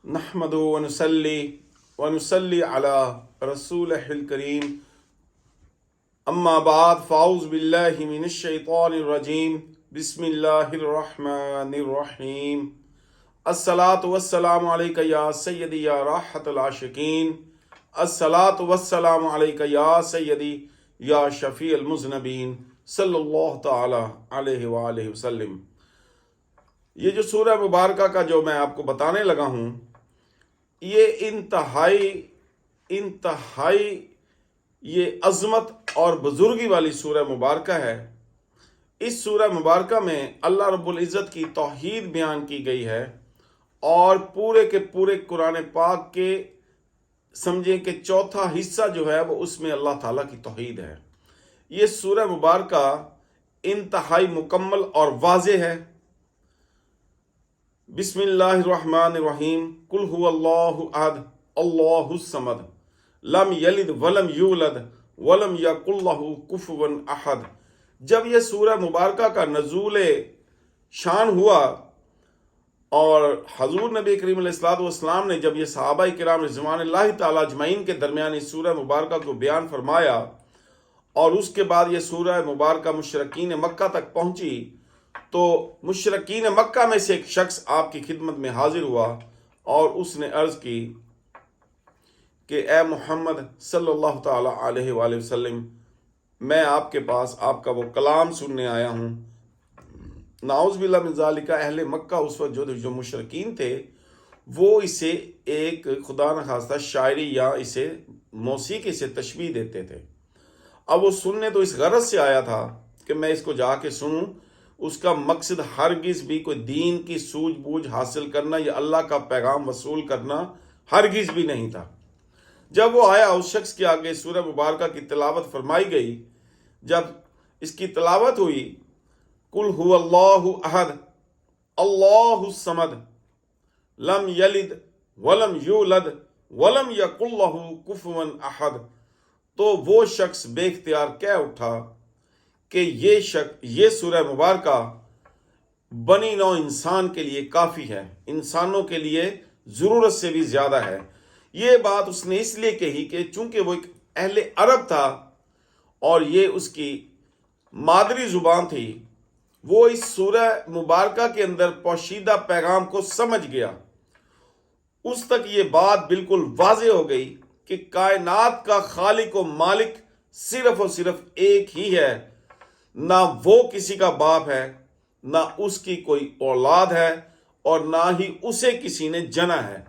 نحمد ونصلی علی رسولہ الکریم اما بعد فاعوذ باللہ من الشیطان الرجیم بسم اللہ الرحمن الرحیم الصلاۃ والسلام علیک یا سیدی یا راحت العاشقین الصلاۃ والسلام علیک یا سیدی یا شفیع المذنبین صلی اللہ تعالی علیہ وآلہ وسلم۔ یہ جو سورہ مبارکہ کا جو میں آپ کو بتانے لگا ہوں، یہ انتہائی یہ عظمت اور بزرگی والی سورہ مبارکہ ہے۔ اس سورہ مبارکہ میں اللہ رب العزت کی توحید بیان کی گئی ہے، اور پورے کے پورے قرآن پاک کے سمجھیں کہ چوتھا حصہ جو ہے وہ اس میں اللہ تعالیٰ کی توحید ہے۔ یہ سورہ مبارکہ انتہائی مکمل اور واضح ہے۔ بسم اللہ الرحمن الرحیم، قل هو اللہ احد اللہ الصمد لم یلد ولم یولد ولم یکن لہ کفوا احد۔ جب یہ سورہ مبارکہ کا نزول شان ہوا اور حضور نبی کریم علیہ الصلوۃ والسلام نے جب یہ صحابہ کرام رضوان اللہ تعالیٰ اجمعین کے درمیان اس سورہ مبارکہ کو بیان فرمایا، اور اس کے بعد یہ سورہ مبارکہ مشرکین مکہ تک پہنچی، تو مشرکین مکہ میں سے ایک شخص آپ کی خدمت میں حاضر ہوا اور اس نے عرض کی کہ اے محمد صلی اللہ تعالی علیہ وآلہ وسلم، میں آپ کے پاس آپ کا وہ کلام سننے آیا ہوں۔ نعوذ باللہ من ذالک، اہل مکہ اس وقت جو مشرکین تھے وہ اسے ایک خدا نخواستہ شاعری یا اسے موسیقی سے تشبیہ دیتے تھے۔ اب وہ سننے تو اس غرض سے آیا تھا کہ میں اس کو جا کے سنوں، اس کا مقصد ہرگز بھی کوئی دین کی سوجھ بوجھ حاصل کرنا یا اللہ کا پیغام وصول کرنا ہرگز بھی نہیں تھا۔ جب وہ آیا، اس شخص کے آگے سورہ مبارکہ کی تلاوت فرمائی گئی۔ جب اس کی تلاوت ہوئی، قل هو اللہ احد اللہ الصمد لم یلد ولم یولد ولم یکن لہ کفوا احد، تو وہ شخص بے اختیار کہہ اٹھا کہ یہ سورہ مبارکہ بنی نوع انسان کے لیے کافی ہے، انسانوں کے لیے ضرورت سے بھی زیادہ ہے۔ یہ بات اس نے اس لیے کہی کہ چونکہ وہ ایک اہل عرب تھا اور یہ اس کی مادری زبان تھی، وہ اس سورہ مبارکہ کے اندر پوشیدہ پیغام کو سمجھ گیا۔ اس تک یہ بات بالکل واضح ہو گئی کہ کائنات کا خالق و مالک صرف اور صرف ایک ہی ہے، نہ وہ کسی کا باپ ہے، نہ اس کی کوئی اولاد ہے، اور نہ ہی اسے کسی نے جنا ہے۔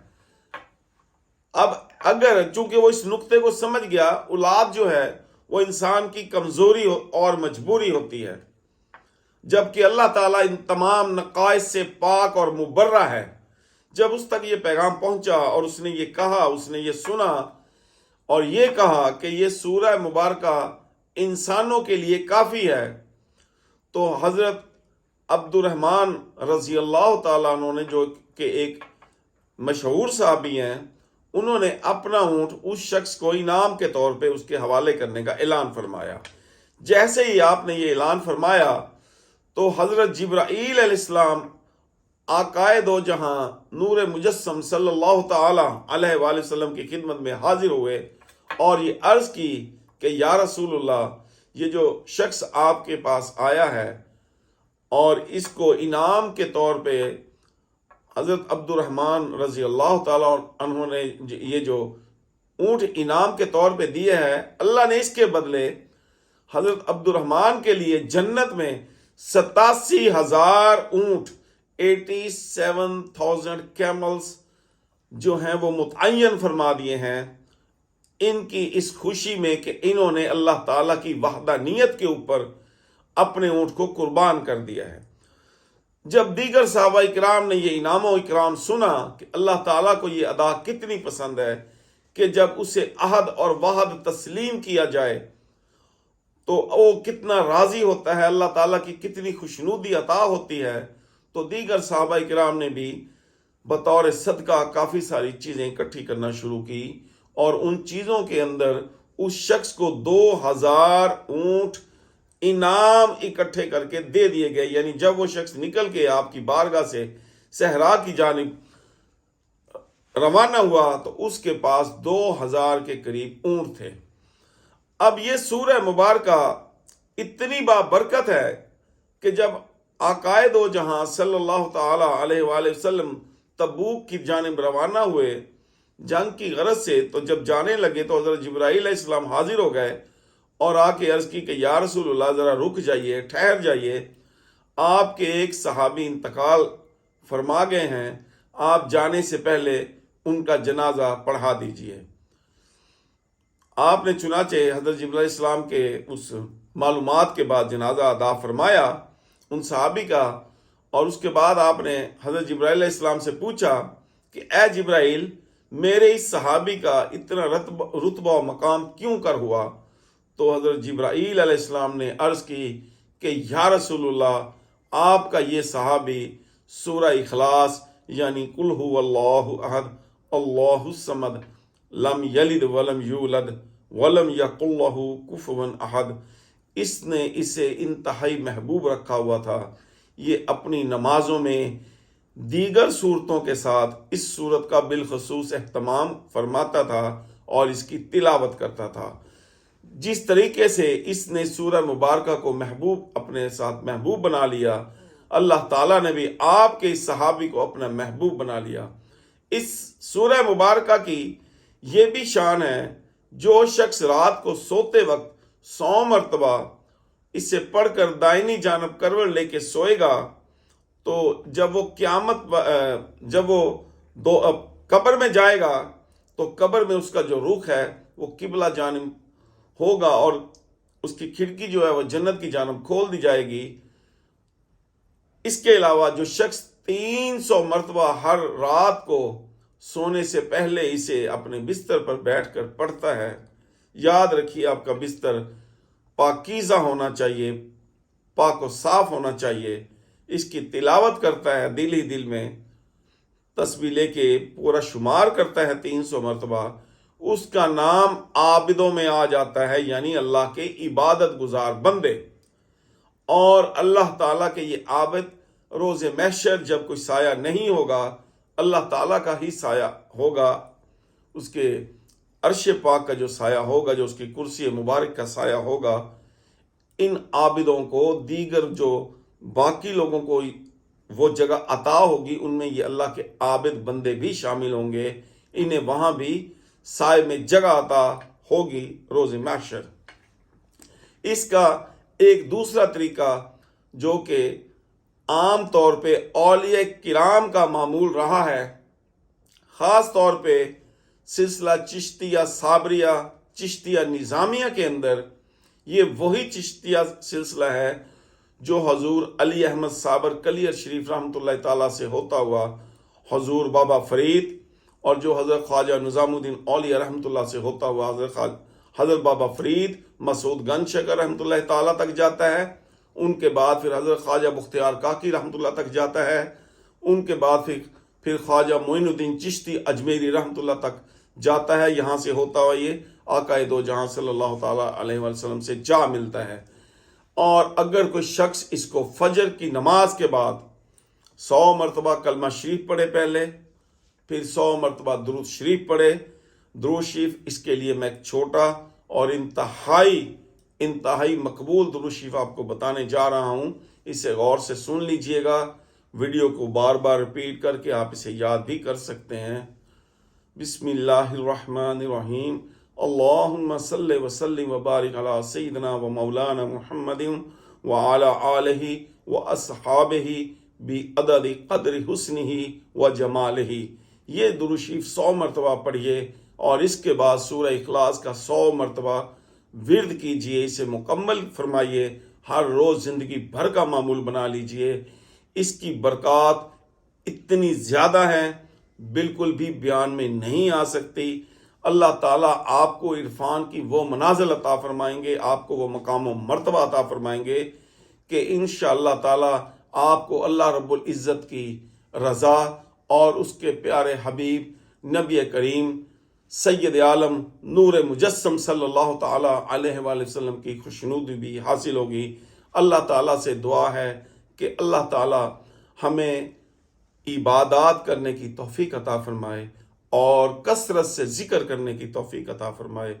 اب اگر چونکہ وہ اس نقطے کو سمجھ گیا، اولاد جو ہے وہ انسان کی کمزوری اور مجبوری ہوتی ہے، جبکہ اللہ تعالیٰ ان تمام نقائص سے پاک اور مبرہ ہے۔ جب اس تک یہ پیغام پہنچا اور اس نے یہ کہا، اس نے یہ سنا اور یہ کہا کہ یہ سورہ مبارکہ انسانوں کے لیے کافی ہے، تو حضرت عبد الرحمن رضی اللہ تعالیٰ عنہ نے، جو کہ ایک مشہور صحابی ہیں، انہوں نے اپنا اونٹ اس شخص کو انعام کے طور پہ اس کے حوالے کرنے کا اعلان فرمایا۔ جیسے ہی آپ نے یہ اعلان فرمایا تو حضرت جبرائیل علیہ السلام آقائے دو جہاں نور مجسم صلی اللہ تعالی علیہ وآلہ وسلم کی خدمت میں حاضر ہوئے اور یہ عرض کی کہ یا رسول اللہ، یہ جو شخص آپ کے پاس آیا ہے اور اس کو انعام کے طور پہ حضرت عبد الرحمن رضی اللہ تعالیٰ عنہ نے یہ جو اونٹ انعام کے طور پہ دیے ہیں، اللہ نے اس کے بدلے حضرت عبد الرحمن کے لیے جنت میں 87,000 اونٹ 87,000 کیملز جو ہیں وہ متعین فرما دیے ہیں، ان کی اس خوشی میں کہ انہوں نے اللہ تعالیٰ کی وحدانیت کے اوپر اپنے اونٹ کو قربان کر دیا ہے۔ جب دیگر صحابہ اکرام نے یہ انعام و اکرام سنا کہ اللہ تعالیٰ کو یہ ادا کتنی پسند ہے کہ جب اسے عہد اور وعد تسلیم کیا جائے تو وہ کتنا راضی ہوتا ہے، اللہ تعالیٰ کی کتنی خوشنودی عطا ہوتی ہے، تو دیگر صحابہ اکرام نے بھی بطور صدقہ کافی ساری چیزیں اکٹھی کرنا شروع کی، اور ان چیزوں کے اندر اس شخص کو 2,000 اونٹ انعام اکٹھے کر کے دے دیے گئے۔ یعنی جب وہ شخص نکل کے آپ کی بارگاہ سے صحرا کی جانب روانہ ہوا تو اس کے پاس 2000 کے قریب اونٹ تھے۔ اب یہ سورہ مبارکہ اتنی بابرکت ہے کہ جب آقائے دو جہاں صلی اللہ تعالی علیہ وآلہ وسلم تبوک کی جانب روانہ ہوئے جنگ کی غرض سے، تو جب جانے لگے تو حضرت جبرائیل علیہ السلام حاضر ہو گئے اور آ کے عرض کی کہ یا رسول اللہ ذرا رک جائیے، ٹھہر جائیے، آپ کے ایک صحابی انتقال فرما گئے ہیں، آپ جانے سے پہلے ان کا جنازہ پڑھا دیجئے۔ آپ نے چنانچہ حضرت جبرائیل علیہ السلام کے اس معلومات کے بعد جنازہ ادا فرمایا ان صحابی کا، اور اس کے بعد آپ نے حضرت جبرائیل علیہ السلام سے پوچھا کہ اے جبرائیل، میرے اس صحابی کا اتنا رتبہ و مقام کیوں کر ہوا؟ تو حضرت جبرائیل علیہ السلام نے عرض کی کہ یا رسول اللہ، آپ کا یہ صحابی سورہ اخلاص یعنی قل هو اللہ احد اللہ الصمد لم یلد ولم یولد ولم یکن لہ کفوا احد، اس نے اسے انتہائی محبوب رکھا ہوا تھا۔ یہ اپنی نمازوں میں دیگر صورتوں کے ساتھ اس صورت کا بالخصوص اہتمام فرماتا تھا اور اس کی تلاوت کرتا تھا۔ جس طریقے سے اس نے سورہ مبارکہ کو اپنے ساتھ محبوب بنا لیا، اللہ تعالیٰ نے بھی آپ کے اس صحابی کو اپنا محبوب بنا لیا۔ اس سورہ مبارکہ کی یہ بھی شان ہے، جو شخص رات کو سوتے وقت 100 مرتبہ اسے پڑھ کر دائنی جانب کروٹ لے کے سوئے گا تو جب وہ قبر میں جائے گا تو قبر میں اس کا جو رخ ہے وہ قبلہ جانب ہوگا اور اس کی کھڑکی جو ہے وہ جنت کی جانب کھول دی جائے گی۔ اس کے علاوہ جو شخص 300 مرتبہ ہر رات کو سونے سے پہلے اسے اپنے بستر پر بیٹھ کر پڑھتا ہے، یاد رکھیے آپ کا بستر پاکیزہ ہونا چاہیے، پاک و صاف ہونا چاہیے، اس کی تلاوت کرتا ہے دل ہی دل میں، تسبیح لے کے پورا شمار کرتا ہے 300 مرتبہ، اس کا نام عابدوں میں آ جاتا ہے، یعنی اللہ کے عبادت گزار بندے۔ اور اللہ تعالیٰ کے یہ عابد روز محشر جب کوئی سایہ نہیں ہوگا، اللہ تعالیٰ کا ہی سایہ ہوگا، اس کے عرش پاک کا جو سایہ ہوگا، جو اس کی کرسی مبارک کا سایہ ہوگا، ان عابدوں کو دیگر جو باقی لوگوں کو وہ جگہ عطا ہوگی، ان میں یہ اللہ کے عابد بندے بھی شامل ہوں گے، انہیں وہاں بھی سائے میں جگہ عطا ہوگی روز محشر۔ اس کا ایک دوسرا طریقہ جو کہ عام طور پہ اولیاء کرام کا معمول رہا ہے، خاص طور پہ سلسلہ چشتیہ صابریہ چشتیہ نظامیہ کے اندر، یہ وہی چشتیہ سلسلہ ہے جو حضور علی احمد صابر کلیر شریف رحمۃ اللہ تعالیٰ سے ہوتا ہوا حضور بابا فرید، اور جو حضرت خواجہ نظام الدین اولیاء رحمۃ اللہ سے ہوتا ہوا حضرت بابا فرید مسعود گنج شکر رحمۃ اللہ تعالیٰ تک جاتا ہے، ان کے بعد پھر حضرت خواجہ بختیار کاکی رحمۃ اللہ تک جاتا ہے، ان کے بعد پھر خواجہ معین الدین چشتی اجمیری رحمۃ اللہ تک جاتا ہے، یہاں سے ہوتا ہوا یہ آقائے دو جہاں صلی اللہ تعالیٰ علیہ وسلم سے جا ملتا ہے۔ اور اگر کوئی شخص اس کو فجر کی نماز کے بعد 100 مرتبہ کلمہ شریف پڑھے پہلے، پھر 100 مرتبہ درود شریف پڑھے، درود شریف اس کے لیے میں ایک چھوٹا اور انتہائی مقبول درود شریف آپ کو بتانے جا رہا ہوں، اسے غور سے سن لیجئے گا، ویڈیو کو بار بار ریپیٹ کر کے آپ اسے یاد بھی کر سکتے ہیں۔ بسم اللہ الرحمن الرحیم، اللہم صلی وسلم وبارک علی سیدنا و مولانا محمد وعلی آلہ و اصحابہ بعدد قدر حسنہ و جمالہ۔ یہ درود شریف 100 مرتبہ پڑھیے اور اس کے بعد سورہ اخلاص کا 100 مرتبہ ورد کیجئے، اسے مکمل فرمائیے، ہر روز زندگی بھر کا معمول بنا لیجئے۔ اس کی برکات اتنی زیادہ ہیں، بالکل بھی بیان میں نہیں آ سکتی۔ اللہ تعالیٰ آپ کو عرفان کی وہ منازل عطا فرمائیں گے، آپ کو وہ مقام و مرتبہ عطا فرمائیں گے کہ انشاءاللہ تعالیٰ آپ کو اللہ رب العزت کی رضا اور اس کے پیارے حبیب نبی کریم سید عالم نور مجسم صلی اللہ تعالیٰ علیہ وآلہ وسلم کی خوشنودی بھی حاصل ہوگی۔ اللہ تعالیٰ سے دعا ہے کہ اللہ تعالیٰ ہمیں عبادات کرنے کی توفیق عطا فرمائے اور کثرت سے ذکر کرنے کی توفیق عطا فرمائے،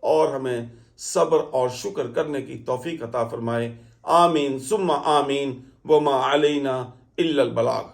اور ہمیں صبر اور شکر کرنے کی توفیق عطا فرمائے۔ آمین ثم آمین، وما علینا الا البلاغ۔